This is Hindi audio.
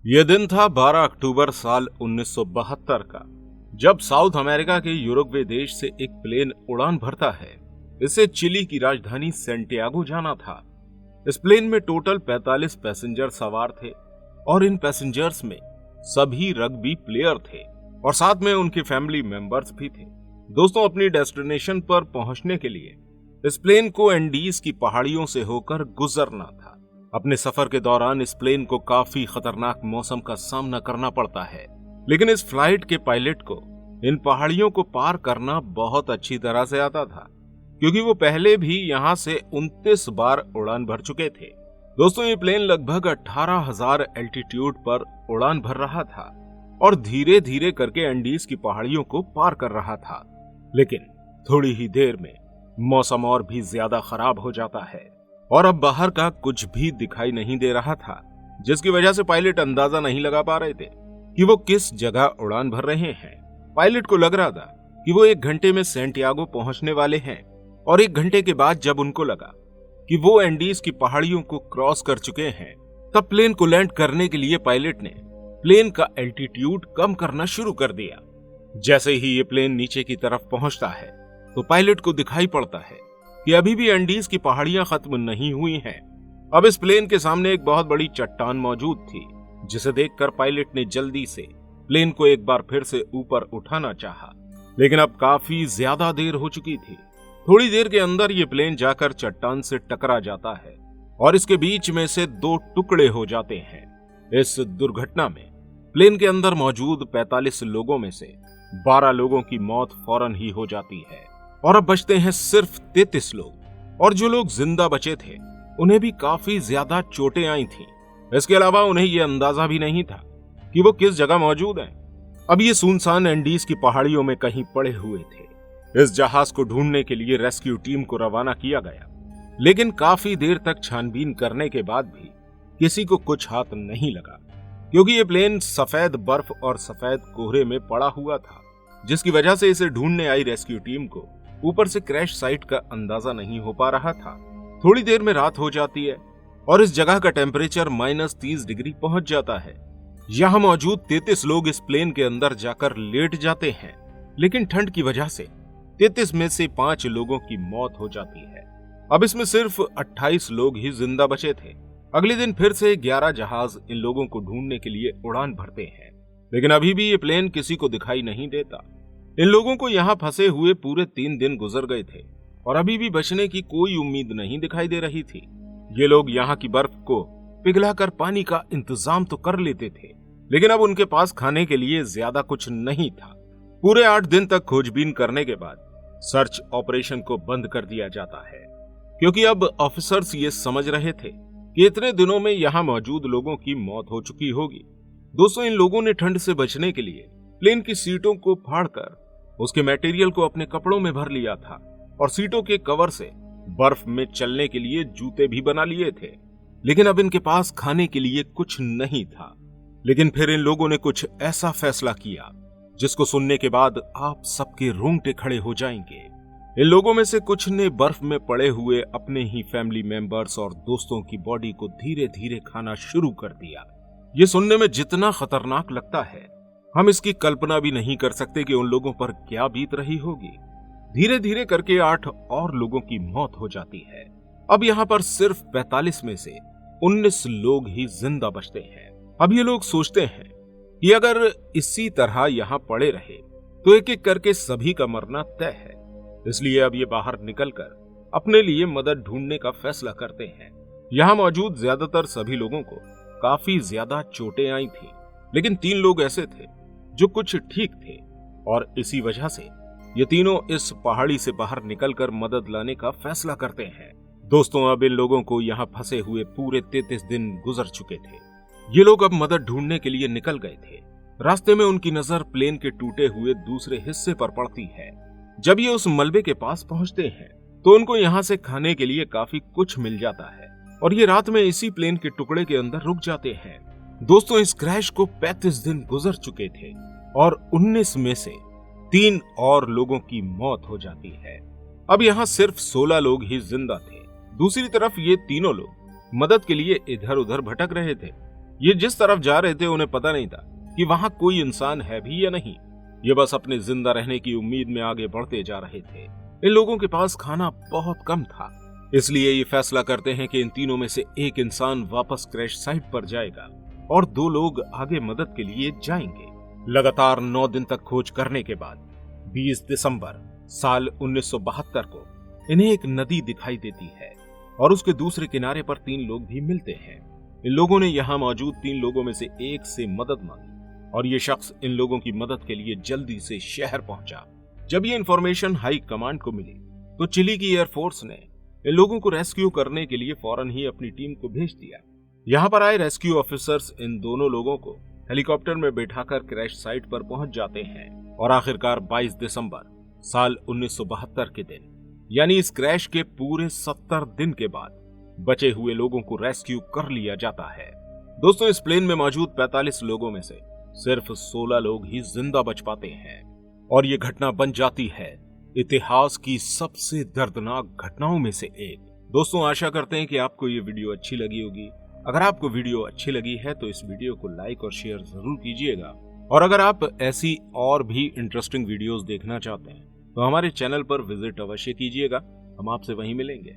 यह दिन था 12 अक्टूबर साल 1972 का, जब साउथ अमेरिका के यूरुग्वे देश से एक प्लेन उड़ान भरता है। इसे चिली की राजधानी सेंटियागो जाना था। इस प्लेन में टोटल 45 पैसेंजर सवार थे और इन पैसेंजर्स में सभी रग्बी प्लेयर थे और साथ में उनके फैमिली मेंबर्स भी थे। दोस्तों, अपनी डेस्टिनेशन पर पहुंचने के लिए इस प्लेन को एंडीज की पहाड़ियों से होकर गुजरना था। अपने सफर के दौरान इस प्लेन को काफी खतरनाक मौसम का सामना करना पड़ता है, लेकिन इस फ्लाइट के पायलट को इन पहाड़ियों को पार करना बहुत अच्छी तरह से आता था, क्योंकि वो पहले भी यहां से 29 बार उड़ान भर चुके थे। दोस्तों, ये प्लेन लगभग 18,000 एल्टीट्यूड पर उड़ान भर रहा था और धीरे धीरे करके एंडीज की पहाड़ियों को पार कर रहा था। लेकिन थोड़ी ही देर में मौसम और भी ज्यादा खराब हो जाता है और अब बाहर का कुछ भी दिखाई नहीं दे रहा था, जिसकी वजह से पायलट अंदाजा नहीं लगा पा रहे थे कि वो किस जगह उड़ान भर रहे हैं। पायलट को लग रहा था कि वो 1 घंटे में सेंटियागो पहुंचने वाले हैं और 1 घंटे के बाद जब उनको लगा कि वो एंडीज की पहाड़ियों को क्रॉस कर चुके हैं, तब प्लेन को लैंड करने के लिए पायलट ने प्लेन का एल्टीट्यूड कम करना शुरू कर दिया। जैसे ही ये प्लेन नीचे की तरफ पहुंचता है तो पायलट को दिखाई पड़ता है कि अभी भी एंडीज की पहाड़ियां खत्म नहीं हुई हैं। अब इस प्लेन के सामने एक बहुत बड़ी चट्टान मौजूद थी, जिसे देखकर पायलट ने जल्दी से प्लेन को एक बार फिर से ऊपर उठाना चाहा, लेकिन अब काफी ज्यादा देर हो चुकी थी। थोड़ी देर के अंदर ये प्लेन जाकर चट्टान से टकरा जाता है और इसके बीच में से 2 टुकड़े हो जाते हैं। इस दुर्घटना में प्लेन के अंदर मौजूद 45 लोगों में से 12 लोगों की मौत फौरन ही हो जाती है और अब बचते हैं सिर्फ 33 लोग। और जो लोग जिंदा बचे थे उन्हें भी काफी ज्यादा चोटें आई थीं। इसके अलावा उन्हें यह अंदाजा भी नहीं था कि वो किस जगह मौजूद हैं। अब ये सुनसान एंडीज की पहाड़ियों में कहीं पड़े हुए थे। इस जहाज को ढूंढने के लिए रेस्क्यू टीम को रवाना किया गया, लेकिन काफी देर तक छानबीन करने के बाद भी किसी को कुछ हाथ नहीं लगा, क्योंकि ये प्लेन सफेद बर्फ और सफेद कोहरे में पड़ा हुआ था, जिसकी वजह से इसे ढूंढने आई रेस्क्यू टीम को ऊपर से क्रैश साइट का अंदाजा नहीं हो पा रहा था। थोड़ी देर में रात हो जाती है और इस जगह का टेम्परेचर -30 डिग्री पहुंच जाता है। यहां मौजूद 33 लोग इस प्लेन के अंदर जाकर लेट जाते हैं, लेकिन ठंड की वजह से 33 में से 5 लोगों की मौत हो जाती है। अब इसमें सिर्फ 28 लोग ही जिंदा बचे थे। अगले दिन फिर से 11 जहाज इन लोगों को ढूंढने के लिए उड़ान भरते हैं, लेकिन अभी भी ये प्लेन किसी को दिखाई नहीं देता। इन लोगों को यहाँ फंसे हुए पूरे 3 दिन गुजर गए थे और अभी भी बचने की कोई उम्मीद नहीं दिखाई दे रही थी। ये लोग यहाँ की बर्फ को पिघलाकर पानी का इंतजाम तो कर लेते थे, लेकिन अब उनके पास खाने के लिए ज्यादा कुछ नहीं था। पूरे 8 दिन तक खोजबीन करने के बाद सर्च ऑपरेशन को बंद कर दिया जाता है, क्योंकि अब ऑफिसर्स ये समझ रहे थे कि इतने दिनों में यहाँ मौजूद लोगों की मौत हो चुकी होगी। दोस्तों, इन लोगों ने ठंड से बचने के लिए प्लेन की सीटों को फाड़कर उसके मटेरियल को अपने कपड़ों में भर लिया था और सीटों के कवर से बर्फ में चलने के लिए जूते भी बना लिए थे, लेकिन अब इनके पास खाने के लिए कुछ नहीं था। लेकिन फिर इन लोगों ने कुछ ऐसा फैसला किया जिसको सुनने के बाद आप सबके रोंगटे खड़े हो जाएंगे। इन लोगों में से कुछ ने बर्फ में पड़े हुए अपने ही फैमिली मेंबर्स और दोस्तों की बॉडी को धीरे धीरे खाना शुरू कर दिया। ये सुनने में जितना खतरनाक लगता है, हम इसकी कल्पना भी नहीं कर सकते कि उन लोगों पर क्या बीत रही होगी। धीरे धीरे करके 8 और लोगों की मौत हो जाती है। अब यहाँ पर सिर्फ 45 में से 19 लोग ही जिंदा बचते हैं। अब ये लोग सोचते हैं कि अगर इसी तरह यहाँ पड़े रहे तो एक एक करके सभी का मरना तय है। इसलिए अब ये बाहर निकलकर अपने लिए मदद ढूंढने का फैसला करते हैं। यहाँ मौजूद ज्यादातर सभी लोगों को काफी ज्यादा चोटें आई थी, लेकिन 3 लोग ऐसे थे जो कुछ ठीक थे और इसी वजह से ये तीनों इस पहाड़ी से बाहर निकलकर मदद लाने का फैसला करते हैं। दोस्तों, अब इन लोगों को यहाँ फंसे हुए पूरे 33 दिन गुजर चुके थे। ये लोग अब मदद ढूंढने के लिए निकल गए थे। रास्ते में उनकी नजर प्लेन के टूटे हुए दूसरे हिस्से पर पड़ती है। जब ये उस मलबे के पास पहुंचते हैं तो उनको यहाँ से खाने के लिए काफी कुछ मिल जाता है और ये रात में इसी प्लेन के टुकड़े के अंदर रुक जाते हैं। दोस्तों, इस क्रैश को 35 दिन गुजर चुके थे और 19 में से 3 और लोगों की मौत हो जाती है। अब यहाँ सिर्फ 16 लोग ही जिंदा थे। दूसरी तरफ ये तीनों लोग मदद के लिए इधर उधर भटक रहे थे, ये जिस तरफ जा रहे थे उन्हें पता नहीं था कि वहां कोई इंसान है भी या नहीं। ये बस अपने जिंदा रहने की उम्मीद में आगे बढ़ते जा रहे थे। इन लोगों के पास खाना बहुत कम था, इसलिए ये फैसला करते हैं कि इन तीनों में से एक इंसान वापस क्रैश साइट पर जाएगा और 2 लोग आगे मदद के लिए जाएंगे। लगातार 9 दिन तक खोज करने के बाद 20 दिसंबर साल 1972 को इन्हें एक नदी दिखाई देती है और उसके दूसरे किनारे पर 3 लोग भी मिलते हैं। इन लोगों ने यहाँ मौजूद 3 लोगों में से एक से मदद मांगी और ये शख्स इन लोगों की मदद के लिए जल्दी से शहर पहुंचा। जब ये इंफॉर्मेशन हाई कमांड को मिली तो चिली की एयरफोर्स ने इन लोगों को रेस्क्यू करने के लिए फौरन ही अपनी टीम को भेज दिया। यहाँ पर आए रेस्क्यू ऑफिसर्स इन दोनों लोगों को हेलीकॉप्टर में बैठाकर क्रैश साइट पर पहुंच जाते हैं और आखिरकार 22 दिसंबर साल 1972 के दिन, यानी इस क्रैश के पूरे 70 दिन के बाद, बचे हुए लोगों को रेस्क्यू कर लिया जाता है। दोस्तों, इस प्लेन में मौजूद 45 लोगों में से सिर्फ 16 लोग ही जिंदा बच पाते हैं और ये घटना बन जाती है इतिहास की सबसे दर्दनाक घटनाओं में से एक। दोस्तों, आशा करते हैं कि आपको ये वीडियो अच्छी लगी होगी। अगर आपको वीडियो अच्छी लगी है तो इस वीडियो को लाइक और शेयर जरूर कीजिएगा और अगर आप ऐसी और भी इंटरेस्टिंग वीडियोस देखना चाहते हैं तो हमारे चैनल पर विजिट अवश्य कीजिएगा। हम आपसे वहीं मिलेंगे।